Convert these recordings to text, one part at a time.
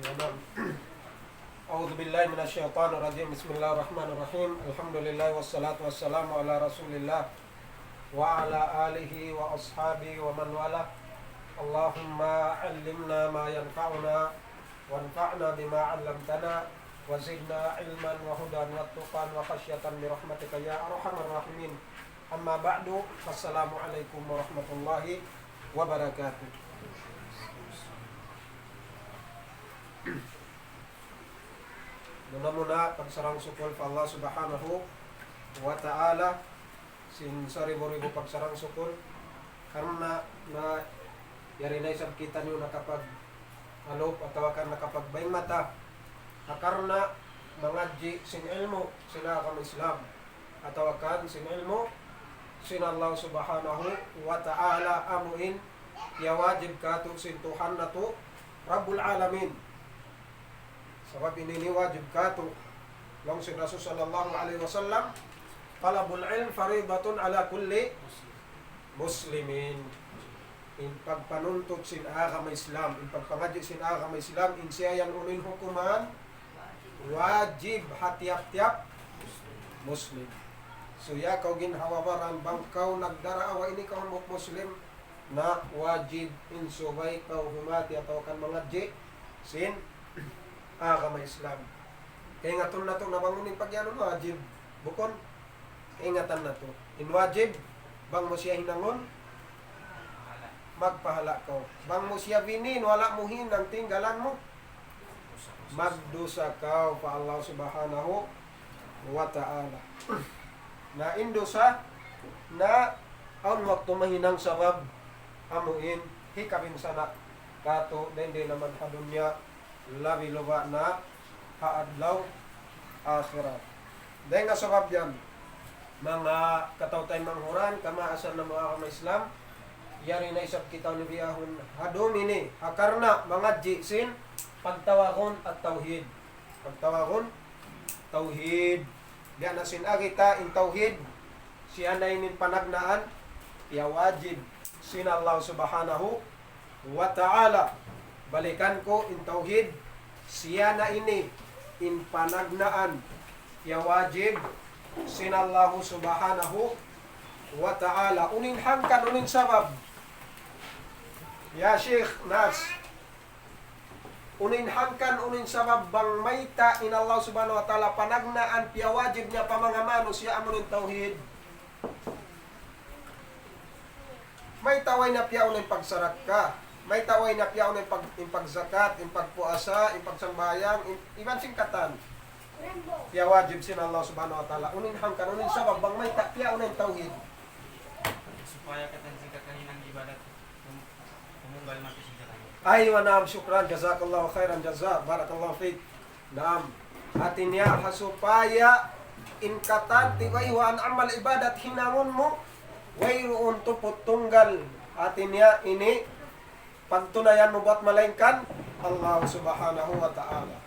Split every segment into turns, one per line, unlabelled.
Naam. A'udzu billahi minasyaitonir rajim. Bismillahirrahmanirrahim. Alhamdulillah wassalatu wassalamu ala Rasulillah wa ala alihi wa ashabihi wa man wala. Allahumma 'allimna ma yanfa'una wanfa'na bima 'allamtana wa zidna ilman wa hudan wa tuqan wa khasyatan bi rahmatika ya arhamar rahimin. Amma ba'du. Assalamu alaikum warahmatullahi wabarakatuh. Muna-muna pagsarang sukul pa Allah subhanahu wa ta'ala sin saribo-ribo pagsarang sukul karena na yari na isang kita nyo nakapag alop atau akan nakapagbayang mata karena mangadji sin ilmu sila kang Islam atau akan sin ilmu sin Allah subhanahu wa ta'ala amuin ya wajib katu sin Tuhan na to Rabbul Alamin. Sebab ini wajib katu lang si Rasul sallallahu alaihi wasallam talabul ilm faridatun ala kulli muslimin. In pagpanuntut sin agama Islam, in pagpangadyo sin agama Islam, in siya yan unin hukuman wajib hatiap-tiap muslim. So ya kau ginhawabaran bangkau nagdaraawa ini kau muslim na wajib in subay kau humati atau kan mengadji sin agama Islam. Kaya nga na to nabangunin pagyanon wajib. Bukon, ingatan na to. In wajib, bang mo siya hinangon, magpahala ko. Bang mo siya binin, wala mo hinang tinggalan mo, magdusa ka pa Allah subhanahu wa ta'ala. Na indusa, na ang waktu mahinang sabab, amuin, hikabin sana, kato, hindi naman hadunya, labi loba na haadlaw akhirat. Dahil nga sabab yan, mga kataw tayo manghuran, kamaasan ng mga kama Islam, yari na isap kita ni biyahon hadum ini, hakarna mga jiksin, pagtawagon at tauhid. Pagtawagon, tauhid. Diyan na sinagita in tauhid, siya na inin panagnaan, ya wajib sin Allah subhanahu wa ta'ala. Balikan ko in tauhid, siya na ini in panagnaan, ya wajib sin Allah subhanahu wa ta'ala. Unin hangkan, unin sabab, ya Sheikh Nas, unin hangkan, unin sabab bang mayta in Allah subhanahu wa ta'ala panagnaan, ya wajib niya pamangamano siya amunin tauhid. May taway na piyaw ng pagsarat ka, may taway na piyaw ng pagzakat, yung pagpuasa, yung pagsambayang, iban singkatan. Piya wajib sin Allah subhanahu wa ta'ala. Unin hangkan, unin sabab, bang may piyaw ng tauhid.
Supaya katan singkat kaninang ibadat, umunggal mati singkatan.
Ay, wa naam, syukran, jazakallahu khairan, jazak, barakallahu fiqh. Naam, atin niya, hasupaya, inkatan, tiwaiwan, amal ibadat, hinangon mo, wayroon tupot tunggal, atin niya, ini, pagtunayan mo ba't malaingkan? Allah subhanahu wa ta'ala.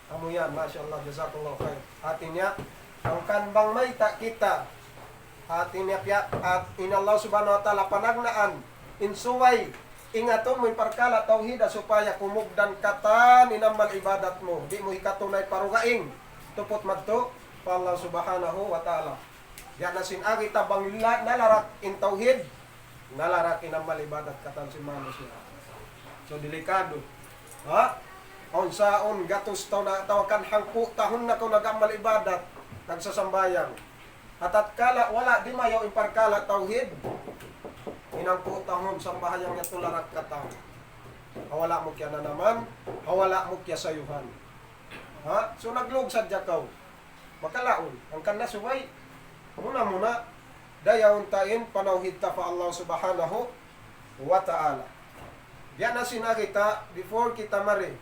Kamu yan, masyaallah, jazakallahu khair. Atin niya, ang kanbang may kita, atin niya, at in Allah subhanahu wa ta'ala panagnaan, insuway, ingaton mo yung parkala, tauhida, supaya kumugdan katan, inamal ibadat mo, di mo ikatunay parugaing, tupot magto, pa Allah subhanahu wa ta'ala. Yan na sinagi tabang nalarak in tauhid, nalarak inamal ibadat katan si manusia. So delikado. Ha? On saon gatos taw na tawakan hangku tahon na ko nagamal ibadat, nagsasambayang. At kala wala di mayo imparkala tauhid. Inangku tahon sambahayang nga tularak kataw. Hawala mo kya na naman, hawala mo kya sayuhan. Ha? So naglog sadya kaw. Makalaon ang kanna subay. Muna dayaw tain panawhid ta pa Allah subhanahu wa ta'ala. Diyan na sinakita, before kita mari,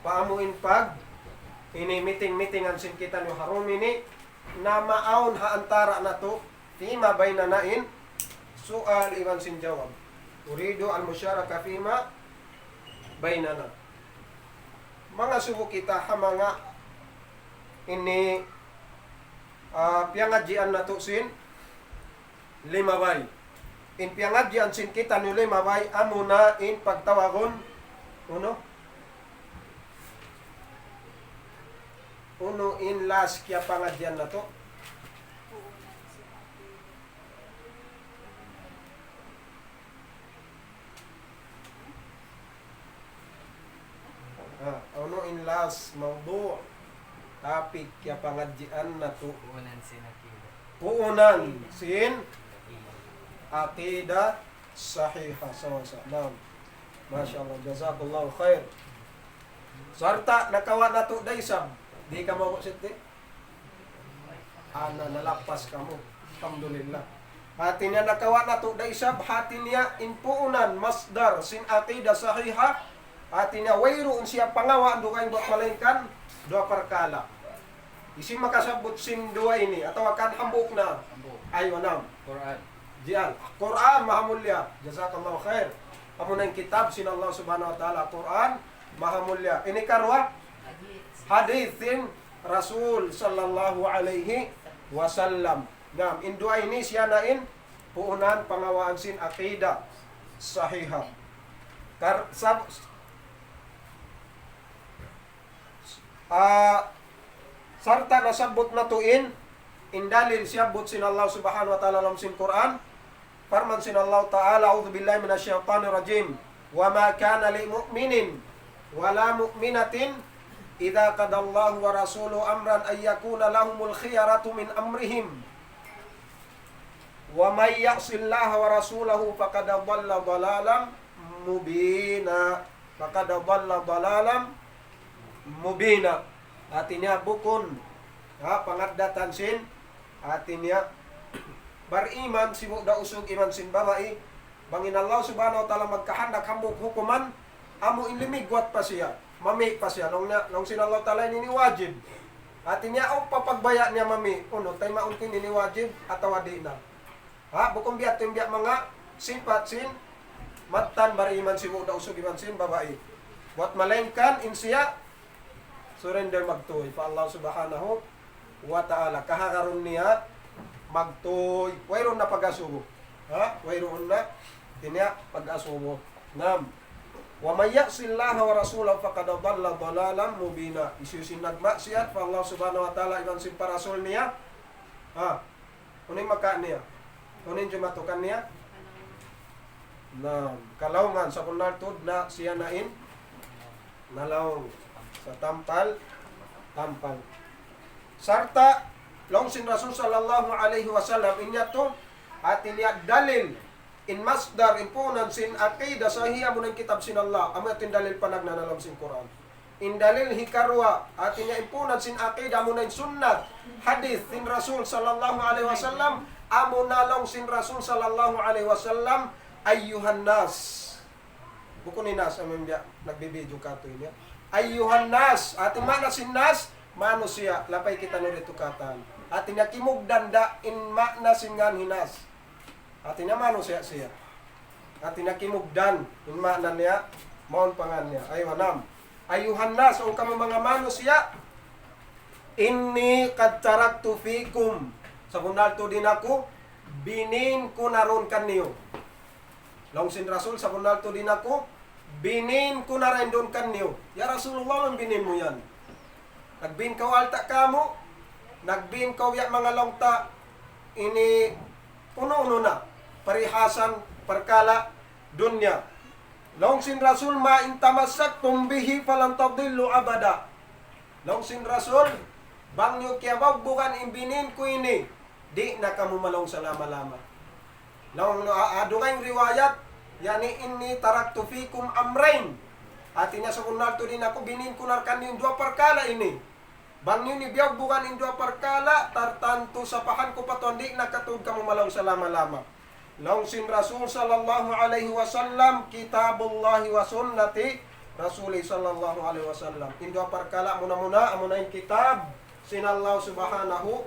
paamuin pag, ini meeting-meetingan sin kita nyo harum ini, na maaon haantara na to, fima bayna nain, sual iwan sin jawab. Uridu al-musyaraka fima bayna na. Mga subo kita, mga ini, piangadjian na to sin, limabay. In piangadjian sin kita ni limabay, amuna in pagtawagon, uno, uno in last kya pangadyan na to. Uno in last mawdu topic kya pangadyan na to.
Puunan sin akida.
Puunan sin aqida sahiha sa nam. Masyaallah, jazakallahu khair. Sarta nakawa na to day sab. Di ka mo siti. Ana nalapas ka mo. Alhamdulillah. Hati niya nakawa na to day sab, hati niya inpuunan masdar sin aqida sahiha. Hati niya wayroon siya pangawa ando kay buat malengkan dua perkala. Isi makasabot sin dua ini atau akan hambuk na. Ayo nam.
Quran.
Diyan. Quran mahamulya. Jazakallahu khair. Amo na yung kitab sin Allah subhanahu wa ta'ala. Quran mahamulya. Ini karwa hadithin Rasul sallallahu alaihi wasallam. Ngam, in dua ini siya nain puunan pangawaan sin aqida sahiha. Sarta nasabot na tuin indalil siyabot sin Allah subhanahu wa ta'ala lam sin Quran. Farman sin Allah ta'ala, a'udzu billahi minasyaitonir rajim. Wa ma kana lil mu'minin wala mu'minatin idza qadallahu wa rasuluhu amran ay yakuna lahumul khiyaratu min amrihim. Wa may ya'sillaha wa rasulahu faqad dhalla dhalalan mubina. Faqad dhalla dhalalan mubina. Artinya bukun. Pangadatan sin artinya bariman sibuk da usog iman sin babai. Bangin Allah subhanahu wa ta'ala magkahandak hambuk hukuman amo inlimig wat pa siya. Mami pa siya nung sin Allah ta'ala ini wajib. Artinya papagbaya niya mami uno tay mauntin ini wajib atau adi na. Bukum biat timbiak mga sifat sin matan bariman sibuk da usog iman sin babai. Buat malengkan insiya surrender magtuy pa Allah subhanahu wa ta'ala. Kahakaron niya magtuy. Wayroon na pag-asubo. Wayroon na tinya pag-asubo. Nam. Wa may ya'sillaha wa rasulahu faqad dhalla dhalalan mubina. Isusin nagmaksiyat pa Allah subhanahu wa ta'ala iban sin parasul niya. Uning maka niya. Uning jumatukan niya. Nam. Kalawman sa kunartod na siya nain nalawng sa tampal. Sarta long sin Rasul sallallahu alaihi wasallam inya to atin ya dalil in masdar impunan sin aqida sahiha munang kitab sin Allah amo atin dalil panagnanalam sin Quran in dalil hikarwa atin ya impunan sin aqida munang sunnat hadis sin Rasul sallallahu alaihi wasallam amo nalong sin Rasul sallallahu alaihi wasallam ayyuhan nas bukun inas amem dia nagbibidyo kato inya ayyuhan nas atin mana sin nas manusia lapay kita nuri tukatan atin nakimugdan da in makna singan hinas atin na manusia siya atin nakimugdan in makna niya maun pangan niya ayuhan nas o kami mga manusia inni qad taraktu fikum sa kunalto din ako binin ko naron kanyo long sin Rasul sa kunalto din ako binin ko na rin doon kanyo ya Rasulullah ang binin mo yan nagbin kaw alta kamo, nagbin kaw ya mga longta, ini uno-uno na, parihasan, perkala, dunya. Long sin Rasul maintamasak tumbihi falang tadillu abada. Long sin Rasul, bangyo kiyabaw bukan imbinin ko ini, di na kamu malong sa lama-lama. Long adungay riwayat, yani inni taraktu fikum amrain. Artinya sekunal to din ako binin kunarkan yung dua perkala ini. Bang yun ibiyag bukan yung dua perkala tartanto sa pahan ko patondi nakatud ka malong sa lama-lama. Long sin Rasul sallallahu alaihi wasallam kitabullahi wa sunnati Rasuli sallallahu alaihi wasallam. In dua perkala muna-muna amuna yung kitab sinallahu subhanahu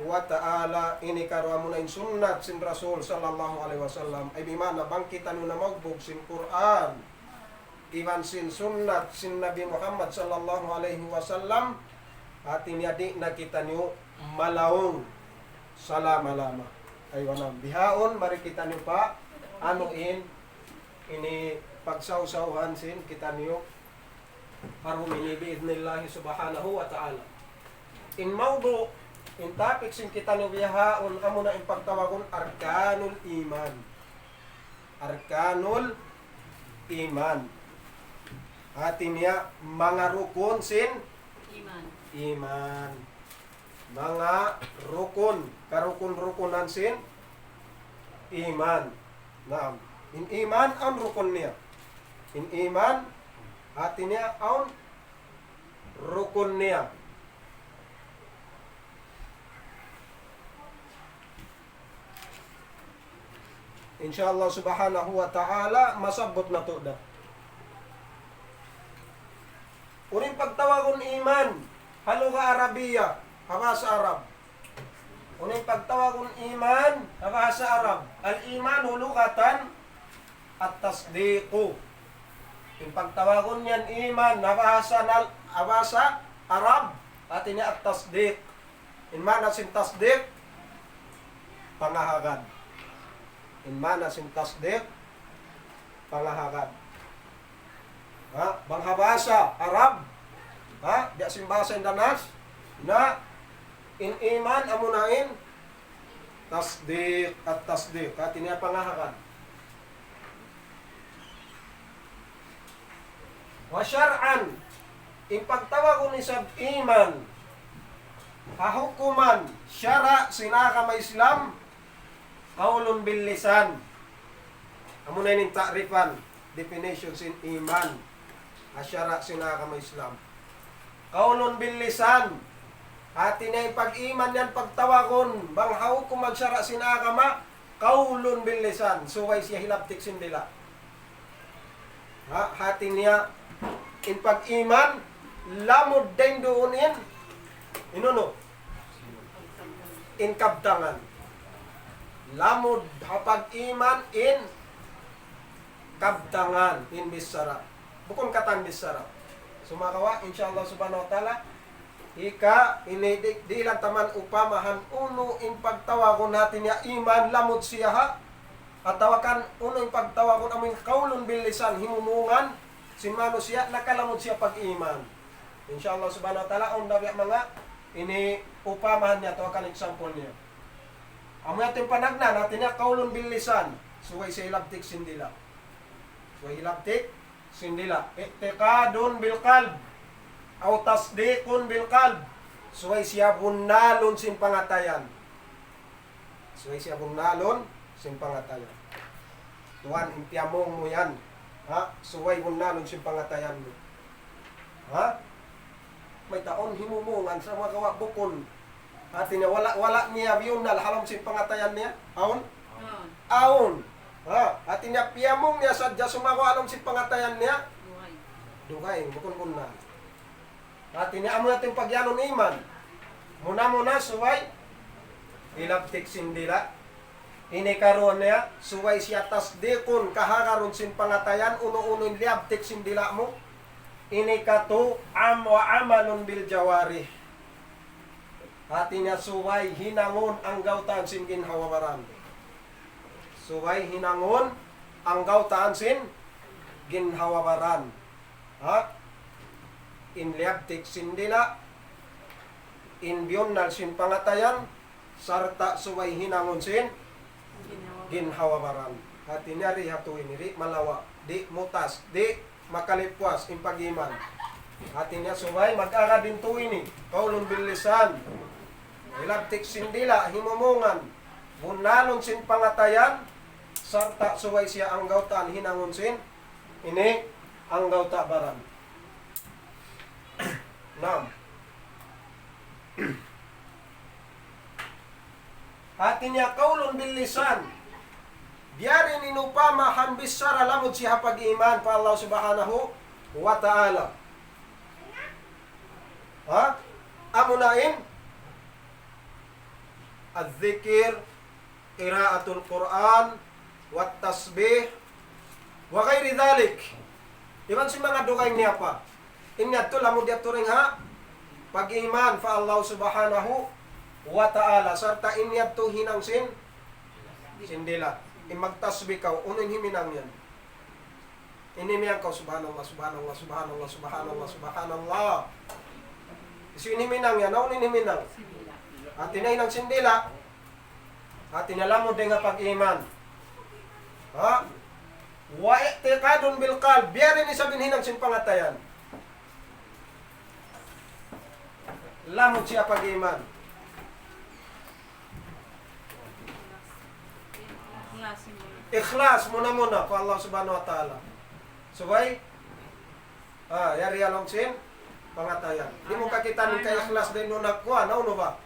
wa ta'ala ini karwa muna yung sunnat sin Rasul sallallahu alaihi wasallam. Ay bimana bangkitan mo na magbog sin Quran. Iwan sin sunnat sin Nabi Muhammad sallallahu alaihi wasallam atin yadi na kita niyo malaong salama-lama ay wanam bihaon mari kita niyo pa anuin ini pagsawsawan sin kita niyo parum ini biidnillahi subhanahu wa ta'ala In mawdu, in topic sin kita nubiyahaon, amo na in pagtawagon arkanul iman. Arkanul iman. Atin niya, mga rukun sin iman. Mga rukun, karukun-rukunan sin iman. Naam. In iman, ang rukun niya. In iman, atin niya, ang rukun niya. Insyaallah subhanahu wa ta'ala, masabot na to da. Uring pagtawagon iman, haluga Arabiya, habasa Arab. Uring pagtawagon iman, habasa Arab. Al-iman hulukatan at tasdiqu. Yung pagtawagon yan iman, habasa Arab, at ini at tasdiq. In mana sin tasdiq, pangahagad. In mana sin tasdiq, pangahagad. Ha? Banghabasa, Arab. Ha? Di simbasa in danas. Na, in iman, amunain, tasdiq at tasdiq. At ini pangahagad. Wa syar'an, in pagtawagon ni sab iman, hahukuman, syara, sinaka may Islam, qaulun bil lisan. Amo na ning ta'rifan, definition sin iman. Asyara sinaka may Islam. Qaulun bil lisan. Atin ay pag-iman yan pagtawagon, bang hahukuman syara sinaka ma, qaulun bil lisan. Suway siya hilabtik sindila. Ha, hatin niya in pag-iman, lamod din doon inuno, in kabtangan. Lamod hapag iman in kabtangan, in bisara. Bukon katang bisara. Sumakawa, insyaallah subhanahu wa ta'ala, ika, di lang taman upamahan, uno in pagtawagon natin ya iman, lamod siya ha. At tawakan, uno in pagtawagon amin kaulon bil lisan, himumungan, sinmano siya, nakalamod siya pag-iman. Insyaallah subhanahu wa ta'ala, ang dabi mga, ini upamahan niya, tawakan example niya. Amo natin panagna, natin niya kaulon bil lisan, suway sa hilabtik sindila. Suway hilabtik sindila. Iktikadun bil qalb, aw tasdiqun bil qalb, suway siya bunalon sin pangatayan. Suway siya bunalon sin pangatayan. Tuan, impiamong mo yan. Ha? Suway bunalon sin pangatayan mo. Ha? May taon himumungan sa mga kawa bukon. Atin niya, wala niya biyunal, halam sin pangatayan niya. Aon? Aon. Ha? Atin niya, piyamong niya sadya sumawa alam sin pangatayan niya. Dugay, bukon na. Atin niya, amo natin pagyanon iman. Muna, suway. Ilabtik sindila. Inikaroon niya, suway siya tasdikun, kahagaron sin pangatayan, uno-uno in liabtik sindila mo. Inikatu, wa amalun bil jawarih. Hati niya suway hinangon ang gautaan sin ginhawabaran. Suway hinangon ang gautaan sin ginhawabaran. Ha? In liabtik sindila, in biyonnal sin pangatayan, sarta suway hinangon sin ginhawabaran. Hati niya ri hatuin, ri malawa, di mutas, di makalipwas in pag-iman. Hati niya suway mag-ara din tuwini, kaulon bil lisan, ilabtik sindila, himumungan, bunalon sin pangatayan, sarta suway siya ang gautaan hinangon sin, ini ang gauta baran. Nam. Hati niya kaulon bil lisan, diyarin inupama hanbis sara lamod siya pag-iman pa Allah subhanahu wa ta'ala. Ha? Amunain al-dhikr, qiraatul Quran, wat tasbih, wa ghairi dhalik. Iban si mga dugay niya pa. Ingat to lamod yato ring ha? Pag-iman pa Allah subhanahu wa ta'ala. Sarta inyat to hinang sindila. Imagtasbih ka, unin himinang yan. Inimiyan ka, subhanallah, subhanallah, subhanallah, subhanallah, subhanallah. Siniminang yan, ano niniminang? At tinahinang sindila, at tinalamod din nga pag-iman. Ha? Wa i'tiqadun bil qalb, biyarin isabin hinang simpangatayan. Lamod siya pag-iman. Ikhlas muna pa Allah subhanahu wa ta'ala. Subay, yari along sin, pangatayan. Di mo kakita ng kay-ikhlas din nung nagkuha, ano ba?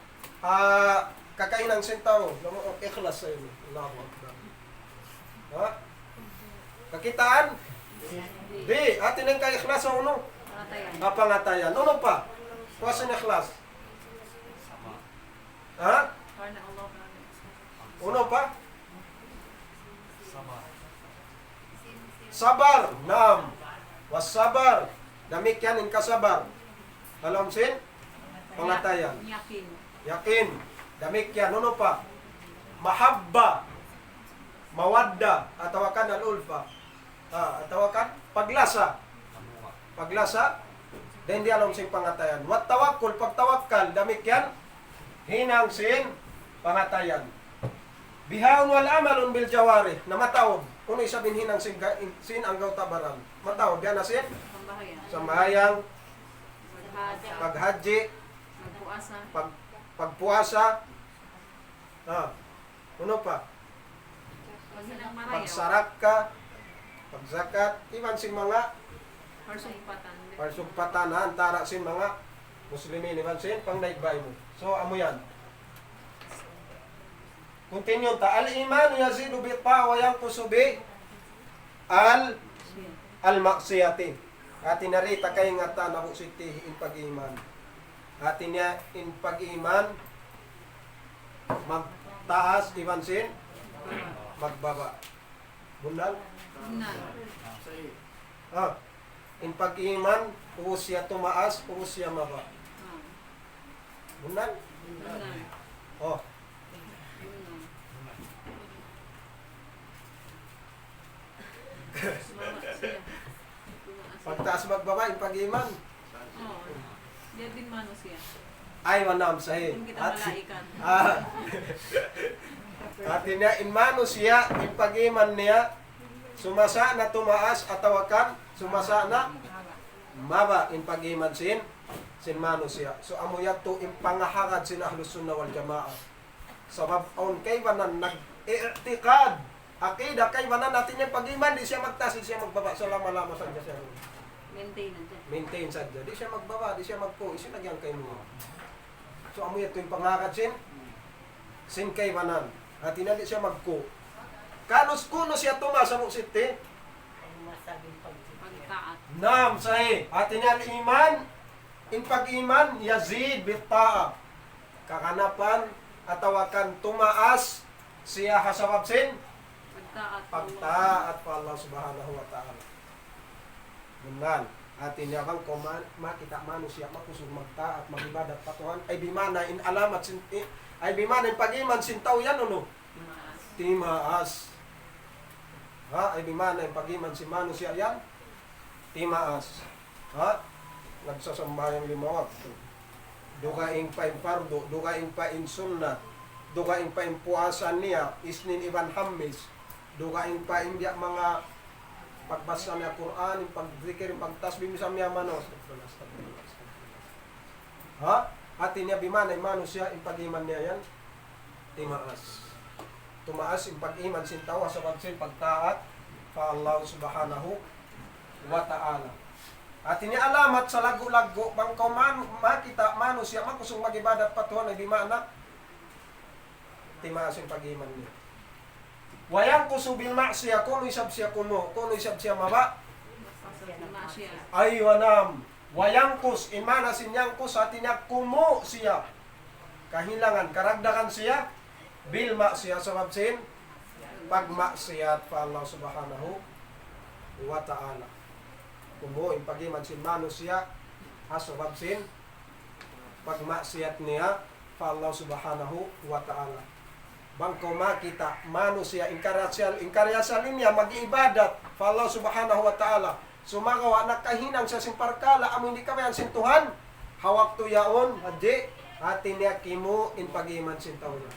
Kakainang sintaw, ikhlas sa inyo. Allahu Akbar. Ha? Kakitaan? Di, atin ang kay-ikhlas sa uno. Pangatayan. Ano pa? Kuha sa ikhlas. Ha? Uno pa? Sabar. Naam. Was-sabar. Damikyan in kasabar. Alam sin? Pangatayan. Yakin. Damikyan. Ano pa? Mahabba. Mawadda. Atawakan al-ulfa. Atawakan? Paglasa. Paglasa. Then di alam sin pangatayan. Wat tawakkul. Pagtawakkal. Damikyan. Hinang sin. Pangatayan. Bihaun wal amalun bil jawarih. Na mataon. Kung isabin hinang sin ang gautabaran. Mataon. Diyan na sin? Sambayang. Paghaji. Pagpuasa. Ano pa? Pagsarak ka. Pagzakat. Iban sin mga parsugpatan. Antara sin mga Muslimin. Iban sin pang naigbay mo. So, amo yan. Continue ta. Al-iman yazidu bi ta wa yanqusu bi al-maksiyati. Atin narita kay nga ta na siti in pag-iman. Atin niya in pag-iman magtaas iban sin magbaba. Bunal? In pag-iman siya tumaas, siya maba. Bunal? Oh. Pagtaas magbaba, in pag-iman.
Diyan din mano siya.
Ay, wanam sahih.
Yung kita malaikat.
Atin niya, in mano siya, in pag-iman niya, sumasa na tumaas, atawakan, sumasa na maba, in pag-iman sin mano siya. So, amuyat to, in pangahagad sin Ahlus Sunnah wal Jamaah. Sabab, on kay banan, nag-i'tiqad, akida, kay banan natin yung pag-iman, di siya magtaas, di siya magbaba. So, lama-lama sa siya. Maintain sadya. Di siya magbaba, di siya magpo, isinagyan kay mo. So, amuyat to, yung pangahagad sin kay banan. At hindi siya magko. Kanos kuno siya tumas sa muksiti? Naam, sahih. Atin niya iman, in pag-iman, yazid bitta'a. Kakanapan, atawakan tumaas, siya hasabab sin? Pagtaat pa Allah subhanahu wa ta'ala. Gunan. Atin niya bang makita manusia, makusog magtaat, magibadat patuhan, ay bimana in alamat sin ay bimana in pag-iman sintaw yan ano? Timaas. Ay bimana in pag-iman si manusia yan? Timaas. Nagsasambayang limawag. Dugaing pa in pardo, dugaing pa in sunnah, dugaing pa in puasan niya, isnin iban hammis, dugaing pa in diya mga pagbasa niya Quran, yung pagzikir, yung pagtasbih sa miya manos. Atin niya bimana in manusia, in pag-iman niya yan? Timaas. Tumaas in pag-iman sintawa sa pagsin pagtaat pa Allah subhanahu wa ta'ala. At ini alamat sa lago-lago bang kau makita manusia makusong magibadat patuhan ay bimana timaas in pag-iman niya. Wayang kusubil maksiya kuno isab siya kuno isab siya maba ay wanam wayang kus imana sinyang kus atinya kumo siya kahilangan karagdakan siya bil maksiya sabab sin pagmaksiyat pa Allah subhanahu wa ta'ala. Kumo in pag-iman sin manusia asabab sin pagmaksiyat niya pa Allah subhanahu wa ta'ala. Bangko makita manusia inkaryasal niya mag-ibadat pa Allah subhanahu wa ta'ala. Sumagawa nakahinang sa simparkala amo hindi kamayan sintuhan hawak to yaon, haji, atin niya kimo in pag-iman sintaw niya.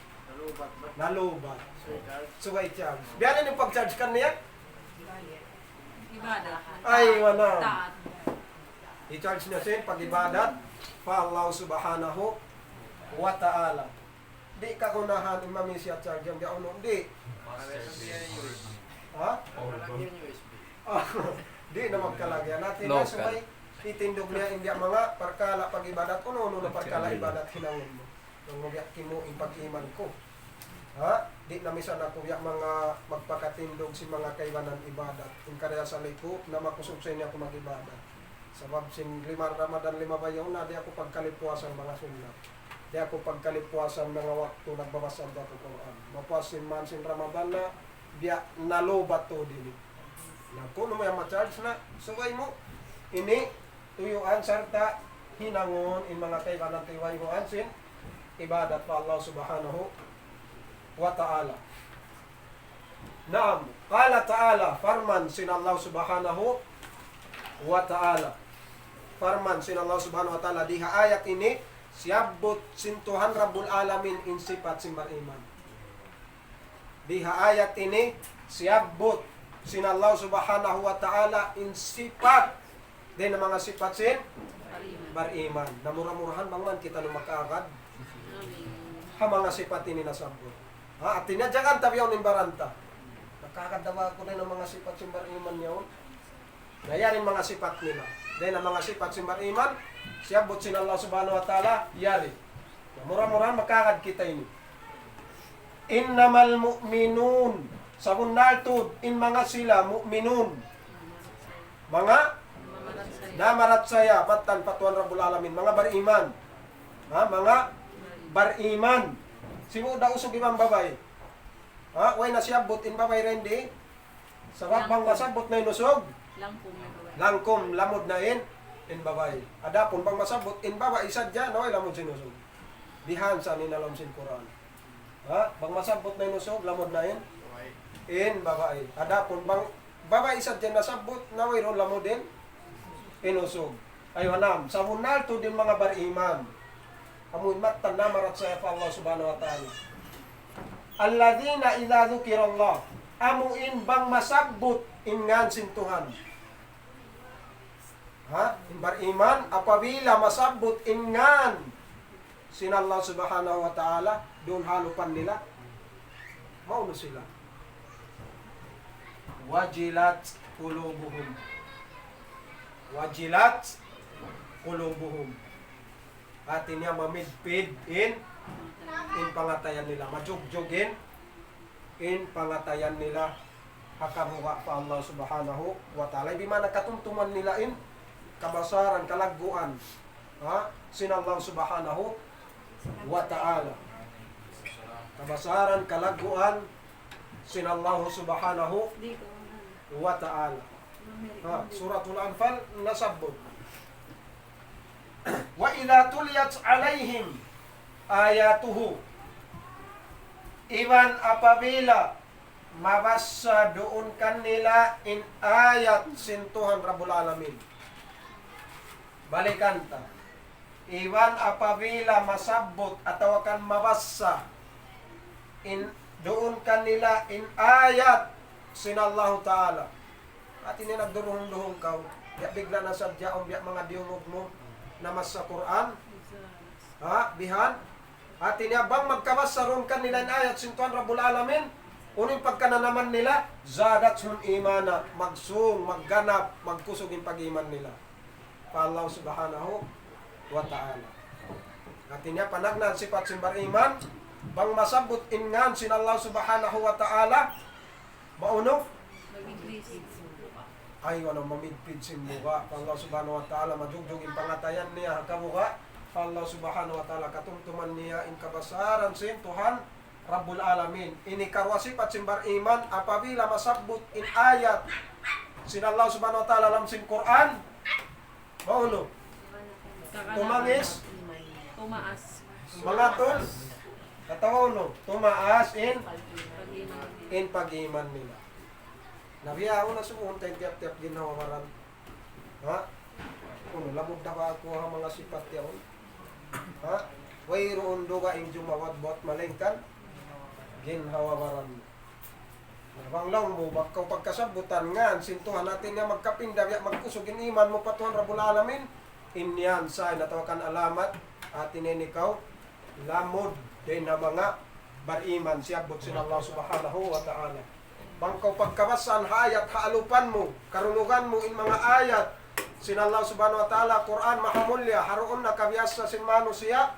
Nalubat. Sugay charge. Biyanin yung pag-charge kan niya?
Ibadat.
Ay, wala.
Taat.
I-charge niya sin pag-ibadat pa Allah subhanahu wa ta'ala. Di ka kunahan imami siya charge ang gaon di. Ha? Di na magkalagyan natin na sumay itindog niya hindi mga parkala pag-ibadat ko no na parkala ibadat hinangon mo. Nang magyak kimo pag-iman ko. Ha? Di na misan ako yak mga magpakatindog si mga kaibanan ibadat. Kung karya sa liko na makusog sa inyo ako mag-ibadat. Sabab sin 5 Ramadan 5 bayaw na di ako pagkalipuasan mga sunnah. Di ako pagkalipuasan mga waktu nagbabasa ako Quran. Mapuasin man sin Ramadan na biya nalobat to din. Na kuno mo yung ma-charge na suway mo ini tuyuan sarta hinangon in mga kaibanan tiway mo ansin ibadat pa Allah subhanahu wa ta'ala. Naam, qala ta'ala farman sin Allah subhanahu wa ta'ala. Farman sin Allah subhanahu wa ta'ala diha ayat ini siabot sintuhan Rabbul Alamin in sifat simbar iman. Diha ayat ini siabot sin Allah subhanahu wa ta'ala in sifat din ang mga sifat sin bariman. Namura-murahan bang man kita lumakagad ha mga sifat ini nasabot. Ha, at tinadyakan tabiyaw ng baranta. Nakakadawa ko rin ang mga sifat simbar iman niya. Nayarin mga sifat nila. Dahil ang mga sifat simbar iman, siyabot sin Allah subhanahu wa ta'ala, yari. Mura-mura makakad kita ini. Innamal mu'minun. Sa hunaltud, in mga sila, mu'minun. Mga namarat saya, batan patuan Rabbul Alamin. Mga bariman. Ha, mga bariman. Simu da usog imam babay. Ha, way na siyabot in babay rendi. Sabab bang masabot na inusog. Langkom lamod na in babay. Adapon bang masabot in babay isadya no lamod sinusog. Dihan sa ninalom sin Quran. Ha, bang masabot na inusog lamod na in babay. Adapon bang babay isadya nasabot na way ron lamod din inusog. Ayo anam, sa hunal to din mga bariman. Amun matan na marat sa Allah subhanahu wa ta'ala. Alladhina idha dhukirallah. Amuin bang masabot ingan sintuhan. Ha? Imbar iman, apabila masabot ingan sin Allah subhanahu wa ta'ala, doon halupan nila. Mauno sila. Wajilat qulubuhum. Wajilat qulubuhum. Atin niya mamidpid in pangatayan nila. Majugjugin in pangatayan nila. Hakamuha pa Allah subhanahu wa ta'ala. Di man nakatuntuman nila in kabasaran, kalagguan. Ha? Sin Allah subhanahu wa ta'ala. Kabasaran, kalagguan. Sin Allah subhanahu wa ta'ala. Ha? Suratul Anfal nasabot. Wa idza tuliyat alaihim ayatuhu iwan apabila mabasa doon kanila in ayat sintuhan Rabbul Alamin. Balikan ta. Iwan apabila masabot atau akan mabasa in doon kanila in ayat sinallahu ta'ala. At ini nagduruhong-duhong ka. Biya bigla na sadya o biya mga diungog mo namas sa Quran. Ha? Bihan. At inabang magkabasaron kanila in ayat sintuhan Rabbul Alamin. Uning pagkananaman nila, zadat sun imana, magsung, magganap, magkusog yung pag-iman nila. Pa Allah subhanahu wa ta'ala. At niya panagnan sifat simbar iman, bang masabot ingan sin Allah subhanahu wa ta'ala, mauno? Ay, wala mamidpid sin muka. Pa Allah subhanahu wa ta'ala, madugjog yung pangatayan niya, kamuka. Pa Allah subhanahu wa ta'ala, katumtuman niya in kabasaran sin Tuhan Rabbul Alamin. Ini karwasifat simbar iman apabila masabut in ayat sin Allah subhanahu wa ta'ala dalam sin Quran. Mauno? Tumangis?
Tumaas.
Mangatol? Katawano? Tumaas in pag-iman nila. Nabiyaw na suun tayo tiap-tiap ginawaran. Ha? Kuno lamog na ka ako ang mga sifat yaon. Ha? Wayroon duga ing jumawad bot malengkan ginhawawaran mo. Nabang lang mo, bakaw pagkasabutan nga, sintuhan natin nga magkapinda, magkusugin iman mo patuhan Rabbul Alamin. Inyan sa natawakan alamat at ininikaw, lamod din na mga bariman siyabot sin Allah subhanahu wa ta'ala. Bangkaw pagkabasan, hayat, haalupan mo, karunugan mo in mga ayat, sin Allah subhanahu wa ta'ala, Quran, mahamulya, haroon na kabiyasa sin mano siya,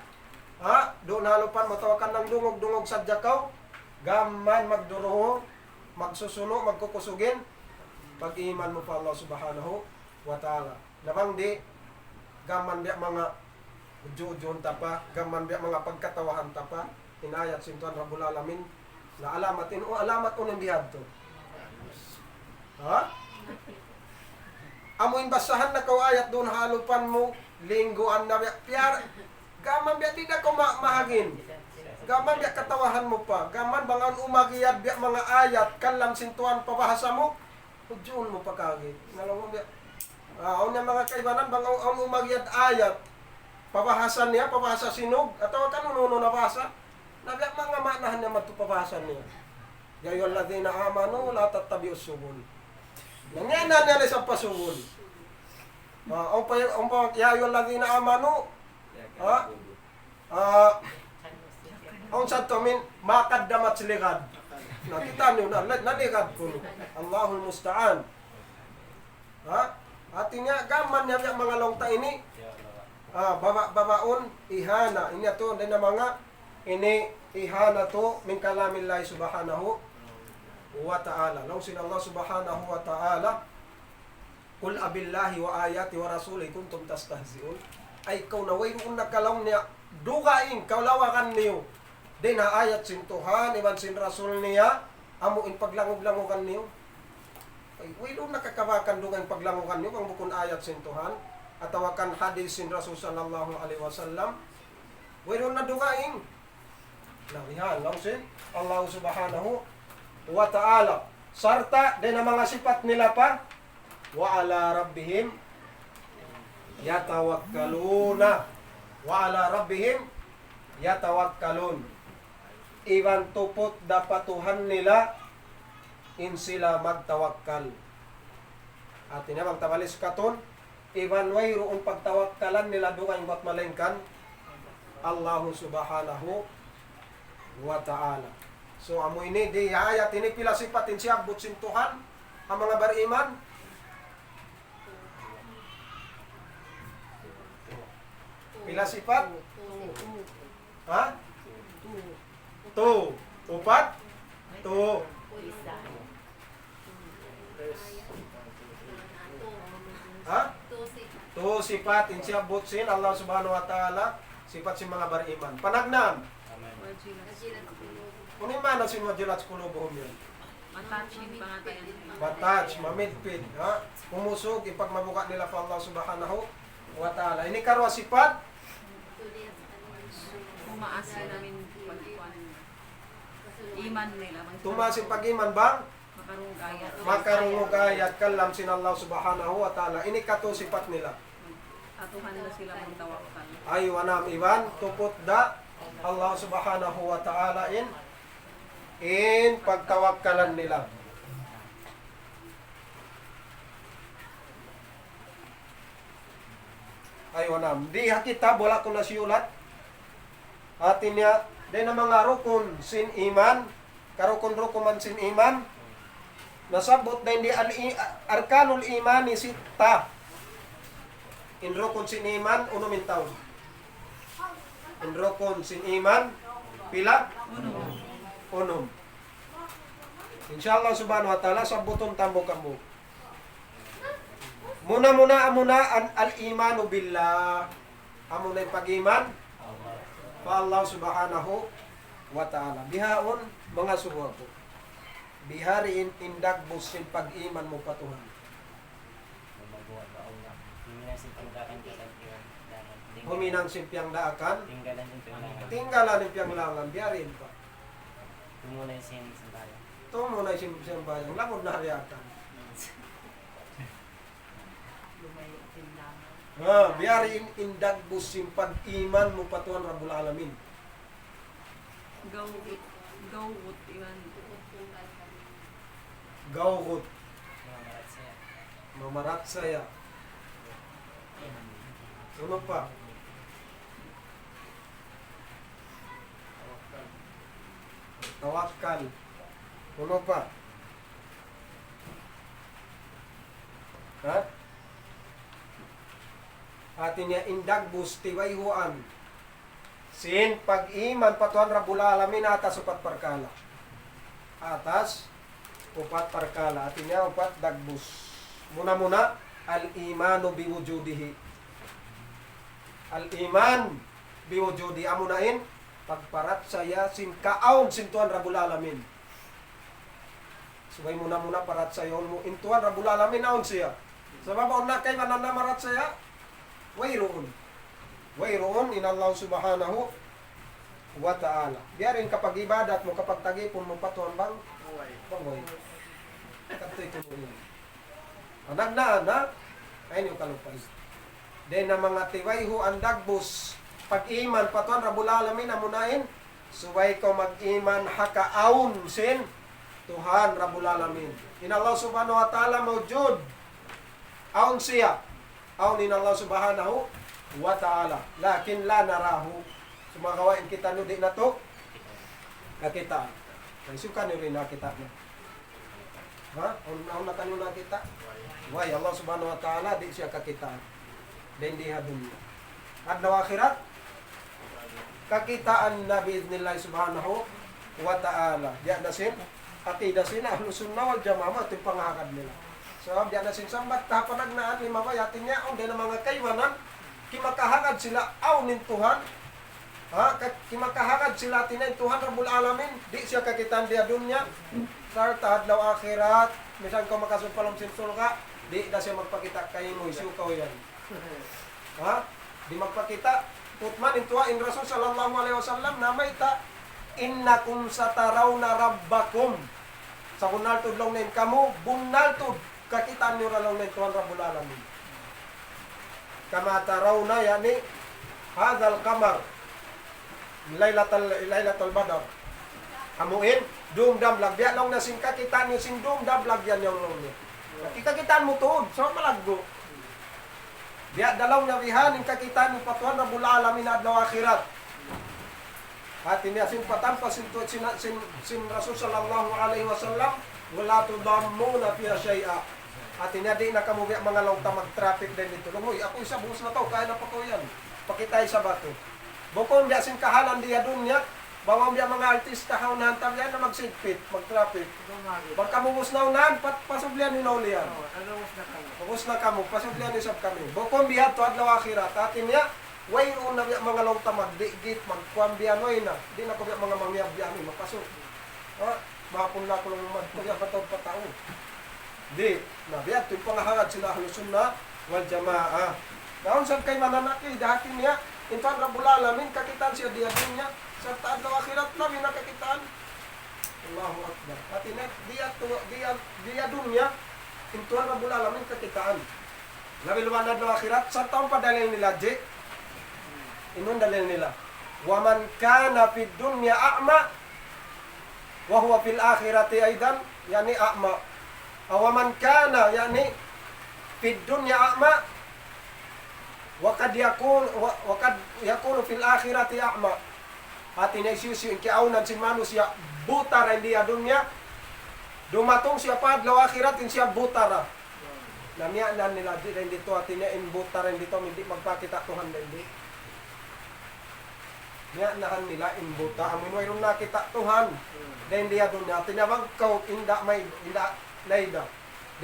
ha? Doon halupan, matawakan ng dungog-dungog sa jakaw, gaman magduruho, magsusuno, magkukusugin, pag-iman mo pa Allah subhanahu wa ta'ala. Nabang di, gaman biya mga ujun tapa, gaman biya mga pagkatawahan tapa, inayat sintuan Rabbul Alamin, na alamatin o alamat unang bihad to. Ha? Amuin basahan na kaw ayat doon halupan mo, lingguan na biya, piyar, gaman biya di na ko mahagin. Gaman biya katawahan mo pa. Gaman bangan umagiyad biya mga ayat kalam sintuan pabahasa mo. Ujun mo pa kagit. Nalong biya. Aon niya mga kaibanan bangan umagiyad ayat. Pabahasan niya, pabahasa sinog. Atawa ka nuno na basa. Nabiya mga manahan niya matupabahasan niya. Yayon ladina amano la tattabi'us subul. Nangyana niya sa pasubul. Ang yayon ladina amano. Ang sa tumin, makadamat siligad. Nakita niyo na, naligad ko. Allahul musta'an. Ha? Atin nga, gaman niya mga longta ini. Babaon, ihana. Inya to, din na mga, ini, ihana to, min kalamillahi subhanahu wa ta'ala. Long sin Allah subhanahu wa ta'ala, Kul abillahi wa ayati wa rasuli kuntum tastahzi'un. Ay, ikaw na wayroon na kalaw niya, dugaing, kaulawakan niyo. Di na ayat sintuhan, iban sin rasul niya, amuin paglangog-langogan niyo. Ay, wayroon nakakabakan doon ang paglangogan niyo, ang bukon ayat sintuhan, at tawakan hadis sin rasul sallallahu alaihi wasallam, wayroon na dugaing. Nabihan, lang sin Allah subhanahu wa ta'ala. Sarta, din ang mga sifat nila pa, wa ala rabbihim yatawakkaluna. Wa ala rabbihim yatawakkalun. Iwan tupot dapatuhan nila in sila magtawakkal. At tinamang tawalis katon, iwan wayroong pagtawakkalan nila doon ang malengkan Allah subhanahu wa ta'ala. So amo ini di ayat ini pila sipatin siya butsin Tuhan ang mga bariman. Pila sifat? Ha? 2, 4, 2. Ha? 2 sifat insya butsin Allah subhanahu wa ta'ala, sifat si mga bariman. Panagnam. Kunin man si majulat kulubuhum yun.
Matouching pangatayan.
Matouch, mamidpid, ha? Pumusog, ipagmabuka nila pa Allah subhanahu wa ta'ala. Ini karwa sifat?
Umaasa namin pag-iwan. Iman nila.
Tumasin pag-iman bang?
Makarungayat.
Makarungugayat kalam sin Allah subhanahu wa ta'ala. Ini kato sifat nila.
Atuhan na sila magtawakkal.
Ay wanam iban, tupot da Allah subhanahu wa ta'ala in pagtawakkalan nila. Ay wanam. Di kita bola ko na siyulat. Atin niya, din na mga rukun sin iman, karukun-rukun man sin iman, nasabot na hindi arkanul imani sita. In rukun sin iman, unumin taon. In rukun sin iman, pila? Unum. Inshallah subhanahu wa ta'ala, sabuton tambo kambo. Muna al-imanu billah. Amuna yung pag-iman pa Allah subhanahu wa ta'ala. Bihaon mga suwa po. Bihariin indag busin pag-iman mo patuhan. Huminang simpyang daakan. Tinggalan yung piyang langan. Bihariin pa.
Tumunay siya sa bayan.
Ito muna yung simpyang bayang. Lamod na hariakan. Biyari indagbus yung pag-iman mo patuan Rabbul Alamin.
Gawut iman.
Gawgot,
Mga marat saya.
mamaratsaya. Ano pa? Tawakal. Ano pa? Ha? Atin niya indagbus tiwayhuan. Sin pag-iman patuan Rabbul Alamin atas upat parkala. Atas upat parkala. Atin niya upat dagbus. Muna-muna al-imanu biwujudihi. Al-iman biwujudi amunain pagparat saya sin kaon sin Tuhan Rabbul Alamin. Subay muna parat sayon mo in Tuhan Rabbul Alamin aon siya. Sabab na kay manana marat saya. Wayroon in Allah subhanahu wa ta'ala. Biyarin kapag ibadat mo, kapag tagipon mo patuan bang? Bangway. Kapto ito mo yun. Anagdaan na, ayun yung kalupay. Then na mga tiwayho ang dagbus, pag-iman patuan Rabbul Alamin amunain, suway ko mag-iman hakaon sin Tuhan Rabbul Alamin. In Allah subhanahu wa ta'ala mawjud. Aun siya. Aun in Allah subhanahu wa ta'ala. Lakin la narahu. Sumakawain kita no di na to. Nakita. Naisukan nyo rin nakita na. Ha? Aun na kanyo nakita. Why? Allah subhanahu wa ta'ala di siya kakita. Then di dunya. At na akhirat, kakitaan na biidnillah subhanahu wa ta'ala. Diyan na sin. Akida sin. Ahlus sunnah wal jamaah. Ito yung pangakad nila. So, diyan na sinsambat, kapanag-naan ni mabayatin niya, o din ang mga kaywanan, kimakahagad sila, aw nin Tuhan, kimakahagad sila tinayin Tuhan Rabbul Alamin, di siya kakitan dia dunya, sartad law akhirat, misan ko makasumpalong sinsul ka, di na siya magpakita kayo mo, isukaw yan. Di magpakita, putman intuwa in Rasul sallallahu alaihi wasallam, namay ta, innakum satarawna rabbakum, sa bunaltod lang na kamu, bunaltod, kakitaan nyo lang ng Tuhan Rabbul Alamin. Kama taraw na yani hadal kamar laylatul badar. Amuin dumdam lagyan lang na sing kakitaan nyo sing dumdam lagyan yung long niya. Kakitaan mo tuod so malaggo. Diya dalaw na rihan yung kakitaan mo patuan Rabbul Alamin adlaw akhirat. At ini asin patampas sin Rasul sallallahu alaihi wasallam wala tudammuna fiha syai'a. At inadi na kamo mga lawta mag-traffic din dito. Lumoy, ako isa buhos na to, kaya na pa ko yan. Pakitay sa bato. Bukong biya sin kahalan diya dunya, bawang biya mga artista haunahan yan na magsigpit, mag-traffic. Pagka mubos na unahan, pasublian ni Naulian. Mubos na kamo, pasublian ni sab kami. Bukong biya to adlaw akhirat. Atin niya, way una biya mga lawta magdigit, magkuambianoy na. Di na ko biya mga mangyabiyami, mapasok. Mahapon na ko lang magpagya patao. Di, nabiyat, yung pangahangad sila Ahlus Sunnah wal Jamaah. Naon sab kay mananaki, dahatin niya, intuan Rabbul Alamin, kakitaan siya diya niya, sa taad ng akhirat namin nakakitaan. Allahu Akbar. At inet, diya dunya, intuan Rabbul Alamin, kakitaan. Nabiluwanad ng akhirat, sa taong padalil nila, inun dalil nila. Waman kana fid dunya a'ma, wa huwa fil akhirati aidan, yani a'ma. Awaman kana yani fid dunya a'ma wa kad yakunu fil akhirati a'ma. Atin ay siya kiaunan si manusia buta rin diya dunya. Dumatong siya pa adlaw akhirat in siya butara. Namiyanan nila din dito atin niya in buta rin dito hindi magpakita Tuhan din. Niyanahan nila in buta amin mayroon nakita Tuhan. Din diya dunya atin niya magkaw inda Laida.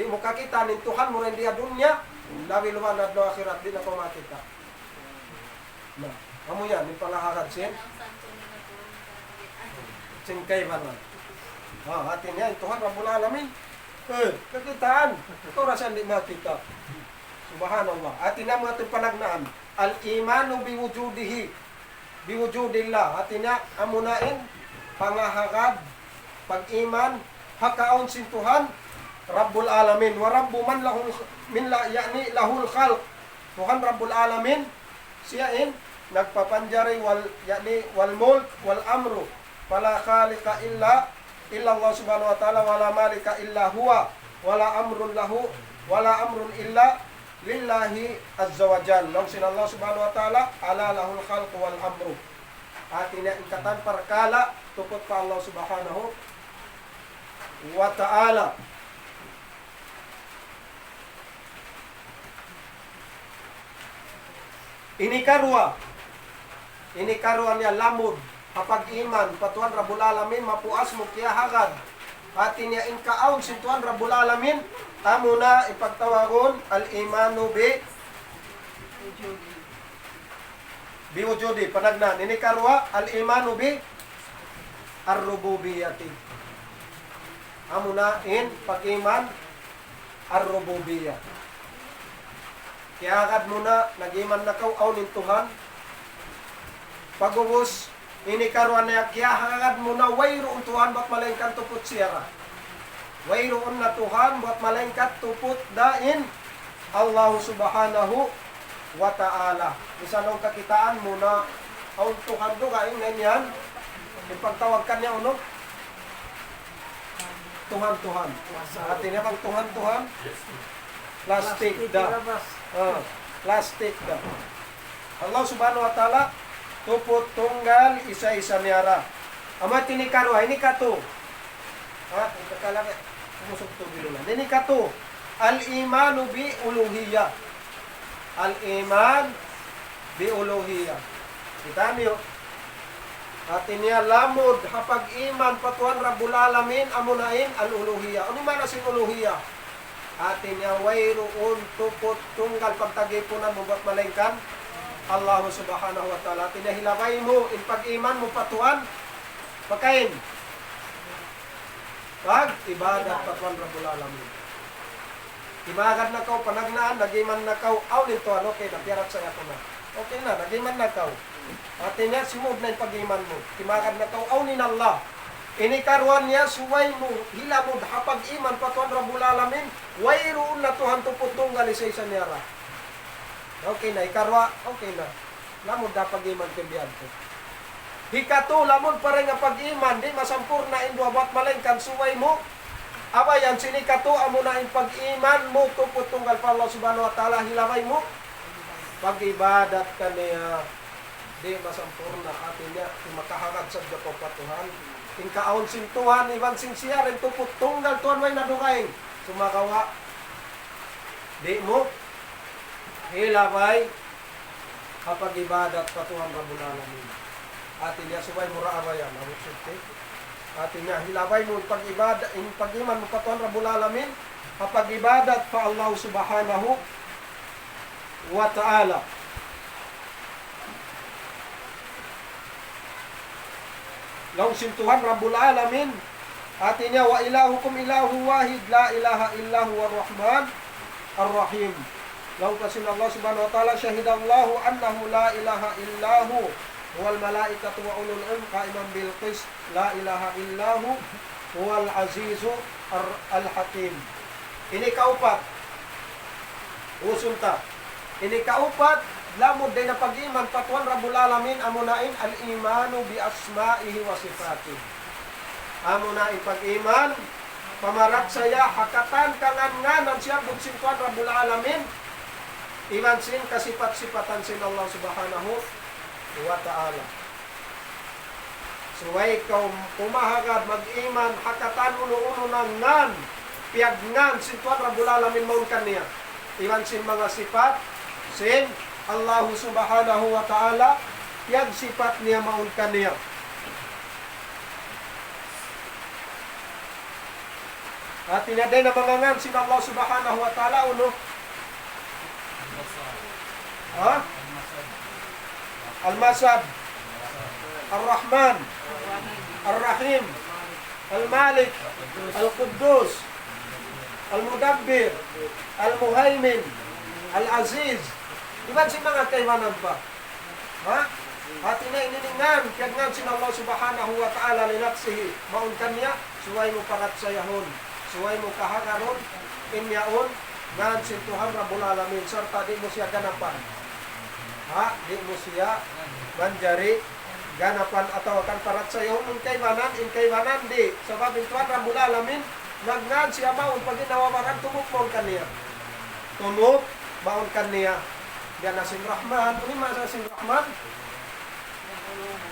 Di mo kakita nin Tuhan mo rin diya dunya, labi lumanad no akhirat, di na ko makita. Na, amo yan, yung pangahagad sin kay banan. Atin yan, Tuhan Rabbul Alamin. Kakitaan. Ito rasan di makita. Subhanallah. Atin na mga itong panagnaan. Al-imanu biwujudihi. Biwujudillah. Atin na amunain, pangahagad, pag-iman, hakaon sin Tuhan, Rabbul Alamin wa Rabbu man lahul min la yani lahul khalq Tuhan Rabbul Alamin, siya nagpapanjari wal mulk wal amru. Fala khaliqa illa Allah subhanahu wa ta'ala, wala malika illa huwa, wala amrun lahu, wala amrun illa lillahi azza wa jalla. Law sin Allah subhanahu wa ta'ala, ala lahul khalqu wal amru. Atin ingkatan perkala tukot pa Allah subhanahu wa ta'ala. Ini karwa niya lamod kapag iman patuan Rabbul Alamin mapuas mo kiya hagad atin niya inkaon si Tuhan Rabbul Alamin amuna ipagtawagon al-imanu biwujudi panagnan ini karwa al-imanu bi ar-rububiyyati amuna pag-iman ar-rububiyyah kaya agad muna nag-iman na aw nin Tuhan pagubos ini karuan na kaya agad muna wayroon Tuhan ba't malengkan tupot siyara wayroon na Tuhan ba't malengkat tupot dain Allah subhanahu wa ta'ala isa nung kakitaan muna aw Tuhan do kain ganyan ipagtawag ka niya Tuhan atin niya pang Tuhan plastic da plastic da Allah subhanahu wa ta'ala tupot tunggal isa-isa niyara ama tinikarwa ini kato ikakalaki umusok to bilula ini kato al-imanu bi uluhiyah al-iman bi uluhiyah kita niyo atin niya lamod hapag iman patuan Rabbul Alamin amunain al-uluhiyah ano man asin uluhiyah atin niya wayroon tupot tunggal pagtagipunan mo ba't malengkan Allah subhanahu wa ta'ala atin niya hilabay mo in pag-iman mo patuan pagkain pag ibadat patuan Rabbul Alamin imagad na kaw panagnaan nagiman na kaw aw nito okay napiarat saya ko na okay na nagiman na kaw atin niya simod na yung pag-iman mo imagad na kaw aw nin Allah ini karuan niya suway mo hilamod hapag iman patuan Rabbul Alamin wayroon na Tuhan tupot tunggal isa-isa niyara okay na ikarwa okay na lamod na pag-iman kembiyad ko hikato lamod pa rin ang pag-iman di masampurna indwa ba't malengkan suway mo abayan sinikato amo na yung pag-iman mo tupot tunggal pa Allah subhanahu wa ta'ala hilamay mo pag-ibadat ka niya di masampurna atin niya makahangad sa Diyos patuhan in kaon sin Tuhan iban sin siya rin tupot tunggal Tuhan way nadungay sumakawa di mo hilabay kapag ibadat patuhan Rabbul Alamin atin niya subay mura abayan atin niya hilabay mo pag-ibadat in pag-iman mo patuhan Rabbul Alamin kapag ibadat pa Allah subhanahu wa ta'ala law sin Tuhan Rabbul Alamin atin niya wa ilahukum ilahu wahid la ilaha illa huwa ar-rahman ar-rahim law kasin Allah subhanahu wa ta'ala syahidallahu annahu la ilaha illahu wal malaikatu wa ulul ilm qaiman bil qist la ilaha illahu huwal azizu al-hakim ini kaupat usunta ini kaupat lamod day na pag-iman patuan Rabbul Alamin amunain al-imanu bi asma'ihi wa sifatih amunain pag-iman pamarat saya hakatan kangan-nganan siya buksin Tuhan Rabbul Alamin iman sin kasipat-sipatan sin Allah subhanahu wa ta'ala suway kaw pumahagad mag-iman hakatan uno-uno ng ngan piagngan sin Tuhan Rabbul Alamin maun kaniya iman sin mga sifat sin Allah subhanahu wa ta'ala yang sifat niya maunkan niya at inaday na mangangan sin Allah subhanahu wa ta'ala Al-Masad Ar-Rahman Ar-Rahim Al-Malik Al-Quddus Al-Mudabbir Al-Muhaymin Al-Aziz iban si mga kaimanan pa at ininingan kaya sin Allah subhanahu wa ta'ala linapsihi maun kanya suway mo parat sayahon suway mo kahagaron inyaon ngan sintuhan Rabbul Alamin serta di mo siya ganapan. Ha, di mo siya manjari ganapan atau akan parat sa iyo in kaywanan di sabab intuan Rabbul Alamin nagngan siya maun pag ginawawaran tumuk maun kaniya. Tumuk maun kaniya. Yan na sin Rahman, uni masa sin Rahman.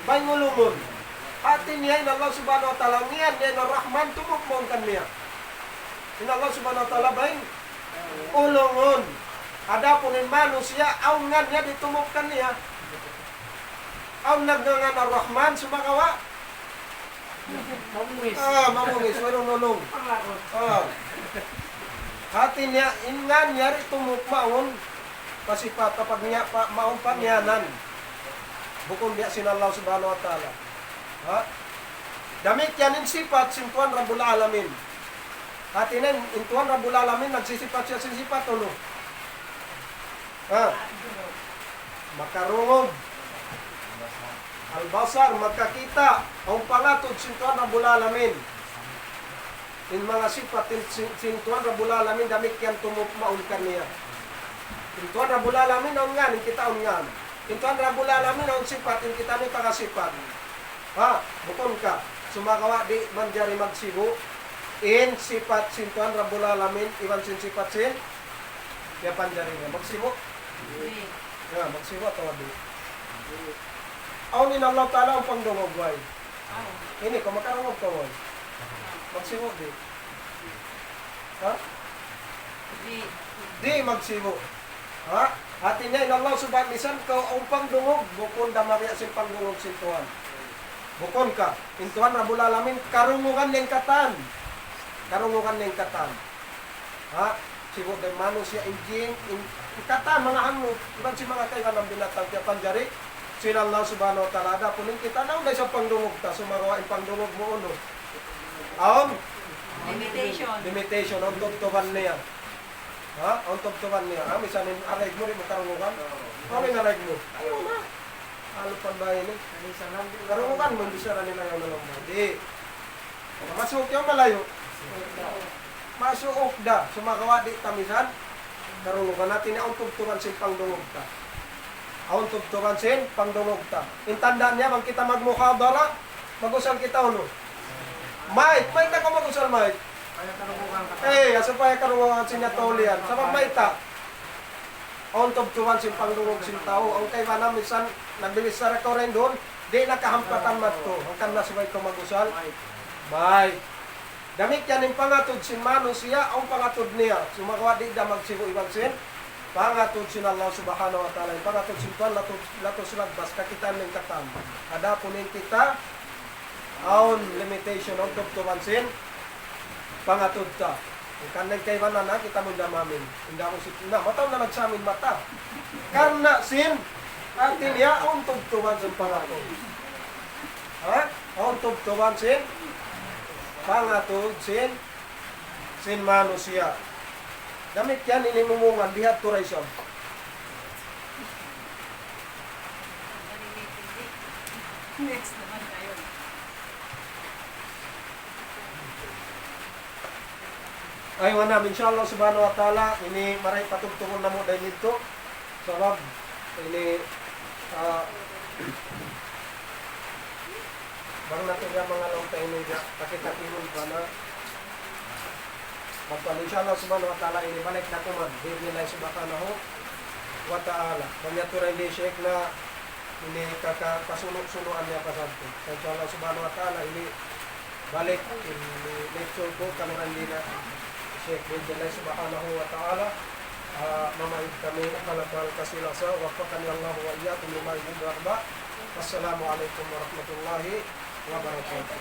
Bay ngulungon. Atin niya in Allah subhanahu wa ta'ala niyan niya na Rahman tumuk maun kaniya. In Allah subhanahu wa ta'ala bay ulungon. Ada punin manusia aungan niya ditumukkan niya. Aun nagngangan ar-Rahman sumakawa. Mamungis, mayroong nulong. Hati niya, ingan niya tumuk maun. Pasipat kapag niya maun pangyanan. Bukong dia sin Allah subhanahu wa ta'ala. Ha? Damit yanin sifat sintuan Rabbul Alamin. Hati niya, intuan Rabbul Alamin, nagsisipat siya sisipat ulo. Ha? Makarungog. Al-basar, magkakita. Ang pangatod, sintuan Rabbul Alamin. In mga sifat, sintuan Rabbul Alamin, damit yan tumukmaun kaniya. Sintuan Rabbul Alamin, ang nga, kita ang nga. Sintuan Rabbul Alamin, ang sifat, kita may pakasifat. Ha? Bukon ka. Sumakawa di manjari magsibo. In sifat, sintuan Rabbul Alamin, iwan sin sifat sin. Kaya panjari niya. Magsibo. Ya, magsibo atau di. Aunin Allah Ta'ala ang pangdungog way. Ini, kung makarungog ka way. Magsibo di. Ha? Di magsibo. Ha? Hati niya in Allah subhanahu lisan ka ang pangdungog. Bukon damariya sin pangdungog sintuan. Bukon ka. Intuan Rabbul Alamin, karungugan ng katan. Karungugan ng katan. Ha? Sibo de manusia injing kata mga hango iban si mga kay kanang binatang kaya panjari sila Allah subhanahu wa ta'ala da punin kita na unday sa pangdungog ta sumagawa in pangdungog mo uno aon limitation on tubtuban niya ha on tubtuban niya ha misanin arayg mo rin makarungugan kami narayg mo ayaw na alupan ba ini karungugan mo bisa ra nila yung nalong di masuk yung malayo masuk da sumagawa di tamisan karungugan natin ang tugtugan sin pangdungog ta. Ang tugtugan sin pangdungog ta. Intandaan niya bang kita magmukhadara, mag-usal kita uno. Mike ta ka mag-usal Mike. Aso pa karungugan sin natolian. Sabab may ta. Ang tugtugan sin pangdungog sin tao. Ang kay mana misan nagbilis sa restaurant doon, di nakahampatan matto. Ang kanna sabay ko mag-usal. Mike. Damit yan yung pangatod sin manusia, ang pangatod niya. Sumagawa di da magsigo ibang sin. Pangatod sin Allah subhanahu wa ta'ala. Yung pangatod sin Tuhan, latos lagbas, kakitan ng katam. Kada punin kita, aon limitation, ang tugtuman sin, pangatod ta. Yung kanang kaywanan na, kita mo damamin. Hindi ako na, mataw na nagsamin mata. Karna sin, atin niya, ang tugtuman sin pangatod. Ha? Ang tugtuman sin, pangatod sin manusia. Damit yan inimumungan lihat tourism.
Next naman tayo.
Aywan namin inshallah subhanahu wa ta'ala ini maray patugtungon na mo dahil nito. Sabab ini bang natin yung mga long time nila, pakitakinon pa na magpano inshallah subhanahu wa ta'ala ini balik na kuman birnilay subhanahu wa ta'ala banyaturay ni Sheikh na ini kakasunog-sunuan niya pasanto inshallah subhanahu wa ta'ala ini balik ini lecture ko kanuran din na Sheikh birnilay subhanahu wa ta'ala mamaid kami kalakal kasilasa wafakani Allah wa iyakum lima ibu arba. Wassalamualaikum warahmatullahi wabarakatuh.